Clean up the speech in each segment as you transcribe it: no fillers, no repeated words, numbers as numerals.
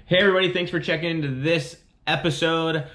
Hey everybody, thanks for checking into this episode.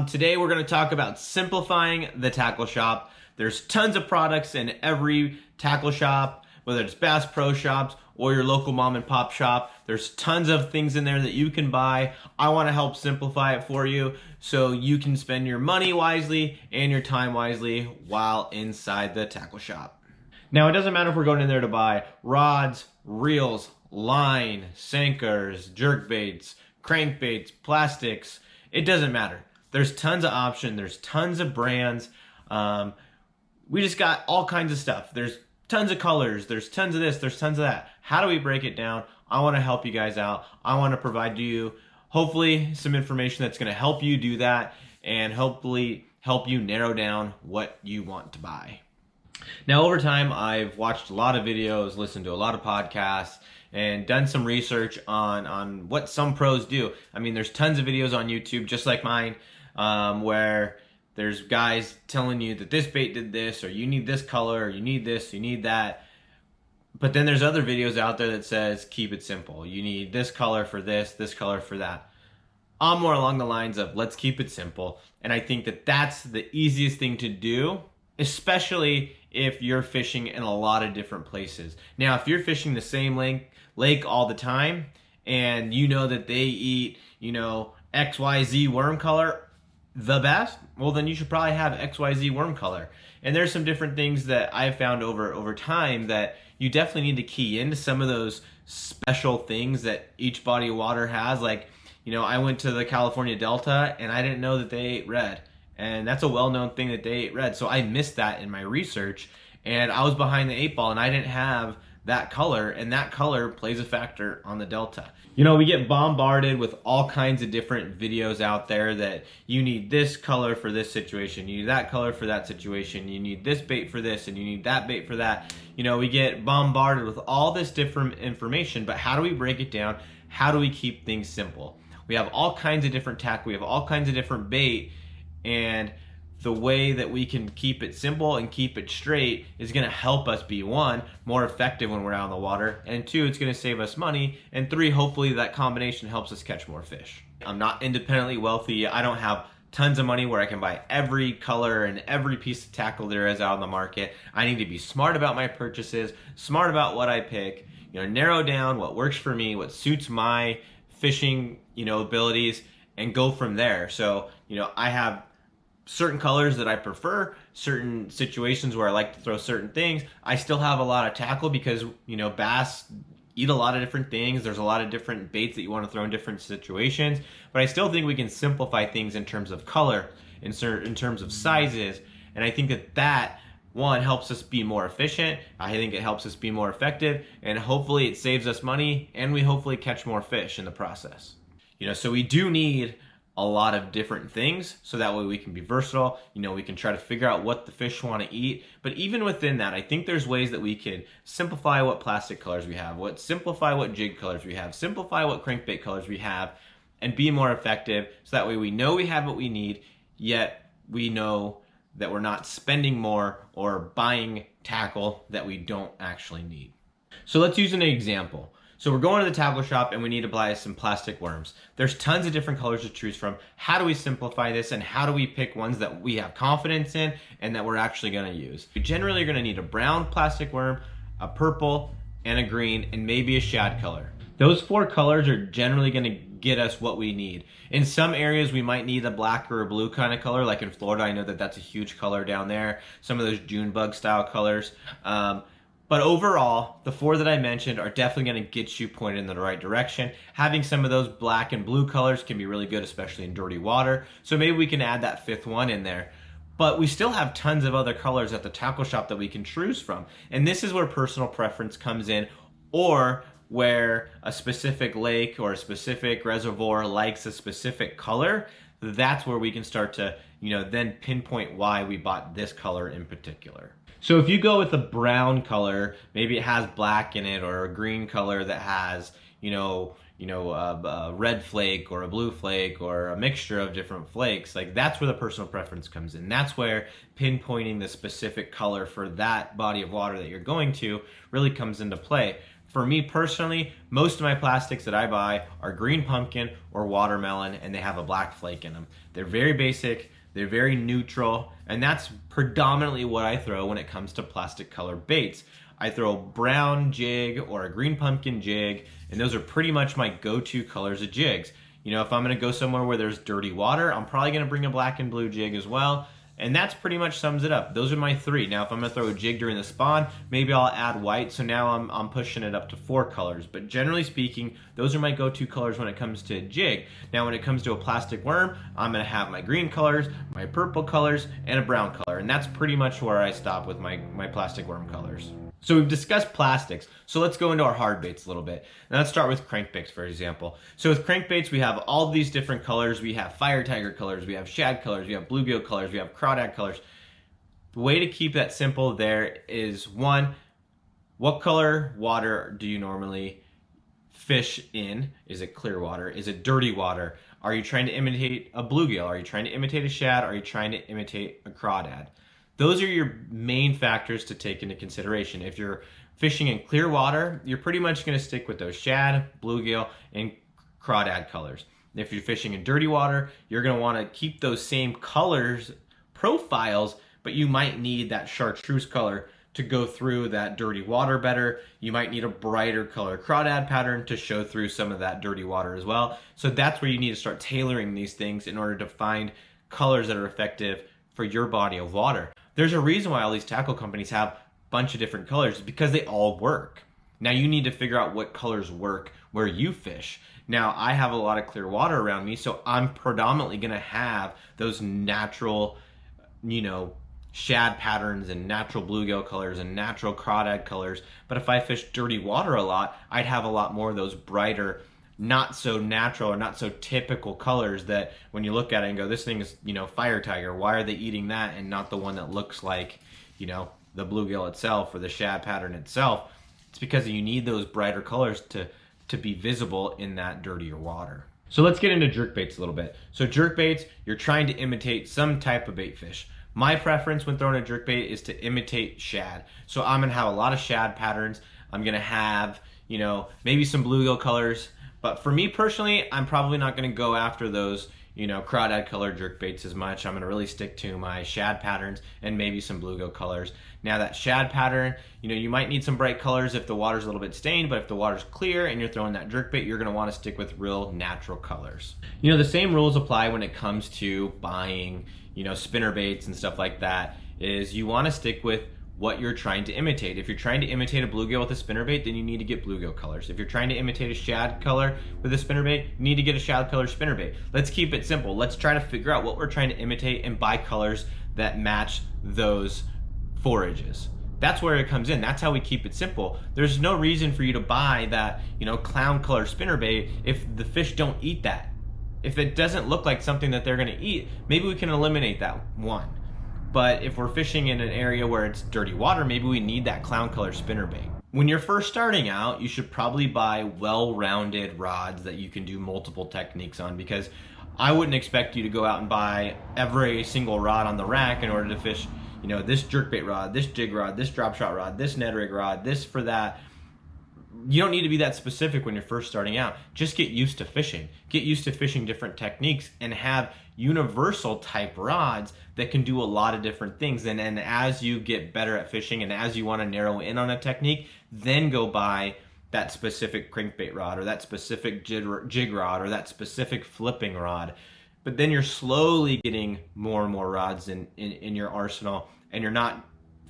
Today we're going to talk about simplifying the tackle shop. There's tons of products in every tackle shop, whether it's Bass Pro Shops or your local mom and pop shop. There's tons of things in there that you can buy. I want to help simplify it for you so you can spend your money wisely and your time wisely while inside the tackle shop. Now, it doesn't matter if we're going in there to buy rods, reels, line, sinkers, jerkbaits, crankbaits, plastics. It doesn't matter. There's tons of options. There's tons of brands. We just got all kinds of stuff. There's tons of colors. There's tons of this. There's tons of that. How do we break it down? I want to help you guys out. I want to provide you, hopefully, some information that's going to help you do that and hopefully help you narrow down what you want to buy. Now, over time, I've watched a lot of videos, listened to a lot of podcasts, and done some research on what some pros do. I mean, there's tons of videos on YouTube, just like mine, where there's guys telling you that this bait did this, or you need this color, or you need this, you need that. But then there's other videos out there that says, keep it simple. You need this color for this color for that. I'm more along the lines of, let's keep it simple. And I think that that's the easiest thing to do, especially if you're fishing in a lot of different places. Now, if you're fishing the same lake all the time, and you know that they eat, XYZ worm color the best, well, then you should probably have XYZ worm color. And there's some different things that I've found over time that you definitely need to key into some of those special things that each body of water has. Like, I went to the California Delta and I didn't know that they ate red. And that's a well-known thing that they ate red. So I missed that in my research, and I was behind the 8 ball, and I didn't have that color, and that color plays a factor on the Delta. We get bombarded with all kinds of different videos out there that you need this color for this situation, you need that color for that situation, you need this bait for this, and you need that bait for that. We get bombarded with all this different information, but how do we break it down? How do we keep things simple? We have all kinds of different tackle, we have all kinds of different bait, and the way that we can keep it simple and keep it straight is going to help us be, 1, more effective when we're out in the water, and 2, it's going to save us money, and 3, hopefully that combination helps us catch more fish. I'm not independently wealthy. I don't have tons of money where I can buy every color and every piece of tackle there is out on the market. I need to be smart about my purchases, smart about what I pick, narrow down what works for me, what suits my fishing, abilities, and go from there. So, I have certain colors that I prefer, certain situations where I like to throw certain things. I still have a lot of tackle because, bass eat a lot of different things. There's a lot of different baits that you want to throw in different situations. But I still think we can simplify things in terms of color, in terms of sizes. And I think that 1, helps us be more efficient. I think it helps us be more effective. And hopefully it saves us money, and we hopefully catch more fish in the process. So we do need a lot of different things, so that way we can be versatile. We can try to figure out what the fish want to eat. But even within that, I think there's ways that we can simplify what plastic colors we have, simplify what jig colors we have, simplify what crankbait colors we have, and be more effective, so that way we know we have what we need, yet we know that we're not spending more or buying tackle that we don't actually need. So let's use an example. So we're going to the tackle shop and we need to buy some plastic worms. There's tons of different colors to choose from. How do we simplify this, and how do we pick ones that we have confidence in and that we're actually going to use? We generally are going to need a brown plastic worm, a purple, and a green, and maybe a shad color. Those 4 colors are generally going to get us what we need. In some areas we might need a black or a blue kind of color, like in Florida. I know that that's a huge color down there. Some of those June bug style colors. But overall, the 4 that I mentioned are definitely going to get you pointed in the right direction. Having some of those black and blue colors can be really good, especially in dirty water. So maybe we can add that 5th one in there. But we still have tons of other colors at the tackle shop that we can choose from. And this is where personal preference comes in, or where a specific lake or a specific reservoir likes a specific color. That's where we can start to, then pinpoint why we bought this color in particular. So if you go with a brown color, maybe it has black in it, or a green color that has, a red flake or a blue flake or a mixture of different flakes, like that's where the personal preference comes in. That's where pinpointing the specific color for that body of water that you're going to really comes into play. For me personally, most of my plastics that I buy are green pumpkin or watermelon, and they have a black flake in them. They're very basic, they're very neutral, and that's predominantly what I throw when it comes to plastic color baits. I throw a brown jig or a green pumpkin jig, and those are pretty much my go-to colors of jigs. You know, if I'm gonna go somewhere where there's dirty water, I'm probably gonna bring a black and blue jig as well. And that's pretty much sums it up. Those are my three. Now, if I'm gonna throw a jig during the spawn, maybe I'll add white, so now I'm pushing it up to 4 colors. But generally speaking, those are my go-to colors when it comes to a jig. Now, when it comes to a plastic worm, I'm gonna have my green colors, my purple colors, and a brown color. And that's pretty much where I stop with my plastic worm colors. So we've discussed plastics, so let's go into our hard baits a little bit. Now let's start with crankbaits, for example. So with crankbaits, we have all these different colors. We have fire tiger colors, we have shad colors, we have bluegill colors, we have crawdad colors. The way to keep that simple there is, one, what color water do you normally fish in? Is it clear water? Is it dirty water? Are you trying to imitate a bluegill? Are you trying to imitate a shad? Are you trying to imitate a crawdad? Those are your main factors to take into consideration. If you're fishing in clear water, you're pretty much going to stick with those shad, bluegill, and crawdad colors. If you're fishing in dirty water, you're going to want to keep those same colors, profiles, but you might need that chartreuse color to go through that dirty water better. You might need a brighter color crawdad pattern to show through some of that dirty water as well. So that's where you need to start tailoring these things in order to find colors that are effective for your body of water. There's a reason why all these tackle companies have a bunch of different colors, because they all work. Now you need to figure out what colors work where you fish. Now I have a lot of clear water around me, so I'm predominantly gonna have those natural, you know, shad patterns and natural bluegill colors and natural crawdad colors. But if I fish dirty water a lot, I'd have a lot more of those brighter, not so natural or not so typical colors that when you look at it and go, this thing is, you know, fire tiger, why are they eating that and not the one that looks like, you know, the bluegill itself or the shad pattern itself? It's because you need those brighter colors to be visible in that dirtier water. So let's get into jerkbaits a little bit. So jerkbaits, you're trying to imitate some type of bait fish. My preference when throwing a jerkbait is to imitate shad. So I'm gonna have a lot of shad patterns. I'm gonna have, you know, maybe some bluegill colors. But for me personally, I'm probably not going to go after those, you know, crawdad color jerkbaits as much. I'm going to really stick to my shad patterns and maybe some bluegill colors. Now that shad pattern, you know, you might need some bright colors if the water's a little bit stained, but if the water's clear and you're throwing that jerkbait, you're going to want to stick with real natural colors. You know, the same rules apply when it comes to buying, you know, spinner baits and stuff like that, is you want to stick with what you're trying to imitate. If you're trying to imitate a bluegill with a spinnerbait, then you need to get bluegill colors. If you're trying to imitate a shad color with a spinnerbait, you need to get a shad color spinnerbait. Let's keep it simple. Let's try to figure out what we're trying to imitate and buy colors that match those forages. That's where it comes in. That's how we keep it simple. There's no reason for you to buy that, you know, clown color spinnerbait if the fish don't eat that. If it doesn't look like something that they're gonna eat, maybe we can eliminate that one. But if we're fishing in an area where it's dirty water, maybe we need that clown color spinnerbait. When you're first starting out, you should probably buy well-rounded rods that you can do multiple techniques on, because I wouldn't expect you to go out and buy every single rod on the rack in order to fish, you know, this jerkbait rod, this jig rod, this drop shot rod, this Ned rig rod, this for that. You don't need to be that specific when you're first starting out. Just get used to fishing. Get used to fishing different techniques and have universal type rods that can do a lot of different things. And as you get better at fishing and as you want to narrow in on a technique, then go buy that specific crankbait rod or that specific jig rod or that specific flipping rod. But then you're slowly getting more and more rods in your arsenal, and you're not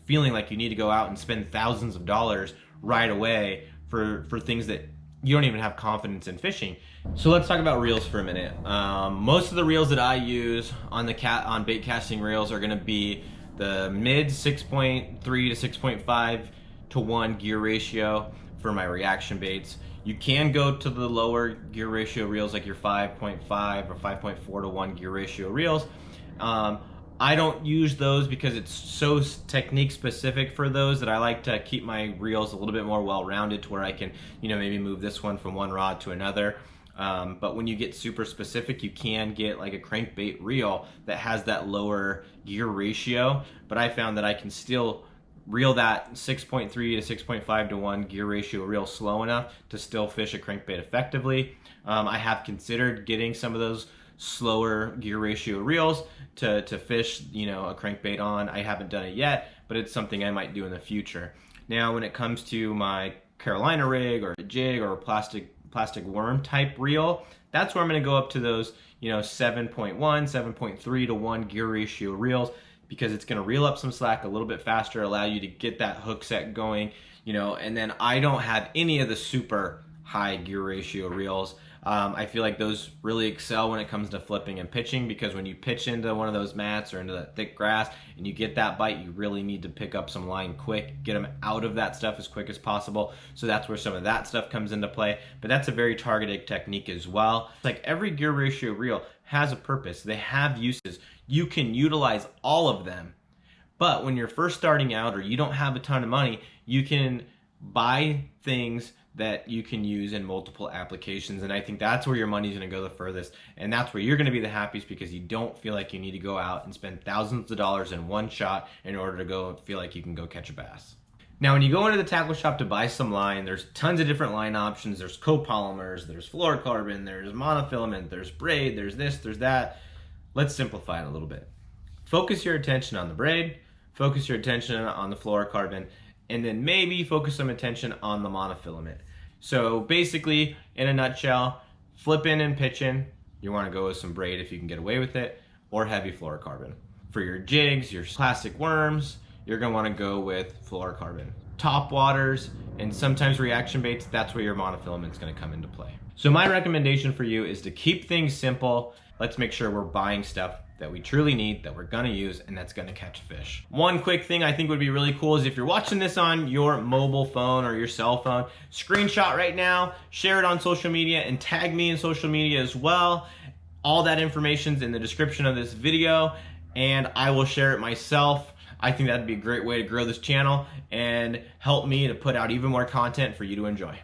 feeling like you need to go out and spend thousands of dollars right away for things that you don't even have confidence in fishing. So let's talk about reels for a minute. Most of the reels that I use on bait casting reels are gonna be the mid 6.3 to 6.5 to 1 gear ratio for my reaction baits. You can go to the lower gear ratio reels like your 5.5 or 5.4 to 1 gear ratio reels. I don't use those because it's so technique specific for those that I like to keep my reels a little bit more well-rounded to where I can, you know, maybe move this one from one rod to another. But when you get super specific, you can get like a crankbait reel that has that lower gear ratio. But I found that I can still reel that 6.3 to 6.5 to 1 gear ratio reel slow enough to still fish a crankbait effectively. I have considered getting some of those slower gear ratio reels to fish, you know, a crankbait on. I haven't done it yet, but it's something I might do in the future. Now, when it comes to my Carolina rig or a jig or a plastic worm type reel, that's where I'm going to go up to those, you know, 7.1, 7.3 to 1 gear ratio reels, because it's going to reel up some slack a little bit faster, allow you to get that hook set going, you know. And then I don't have any of the super high gear ratio reels. I feel like those really excel when it comes to flipping and pitching, because when you pitch into one of those mats or into that thick grass and you get that bite, you really need to pick up some line quick, get them out of that stuff as quick as possible. So that's where some of that stuff comes into play, but that's a very targeted technique as well. Like every gear ratio reel has a purpose. They have uses. You can utilize all of them. But when you're first starting out or you don't have a ton of money, you can buy things that you can use in multiple applications. And I think that's where your money's gonna go the furthest. And that's where you're gonna be the happiest, because you don't feel like you need to go out and spend thousands of dollars in one shot in order to go feel like you can go catch a bass. Now, when you go into the tackle shop to buy some line, there's tons of different line options. There's copolymers, there's fluorocarbon, there's monofilament, there's braid, there's this, there's that. Let's simplify it a little bit. Focus your attention on the braid, focus your attention on the fluorocarbon, and then maybe focus some attention on the monofilament. So basically, in a nutshell, flipping and pitching, you want to go with some braid if you can get away with it, or heavy fluorocarbon. For your jigs, your plastic worms, you're going to want to go with fluorocarbon. Top waters and sometimes reaction baits, that's where your monofilament is going to come into play. So my recommendation for you is to keep things simple. Let's make sure we're buying stuff that we truly need, that we're gonna use, and that's gonna catch fish. One quick thing I think would be really cool is if you're watching this on your mobile phone or your cell phone, screenshot right now, share it on social media, and tag me in social media as well. All that information's in the description of this video, and I will share it myself. I think that'd be a great way to grow this channel and help me to put out even more content for you to enjoy.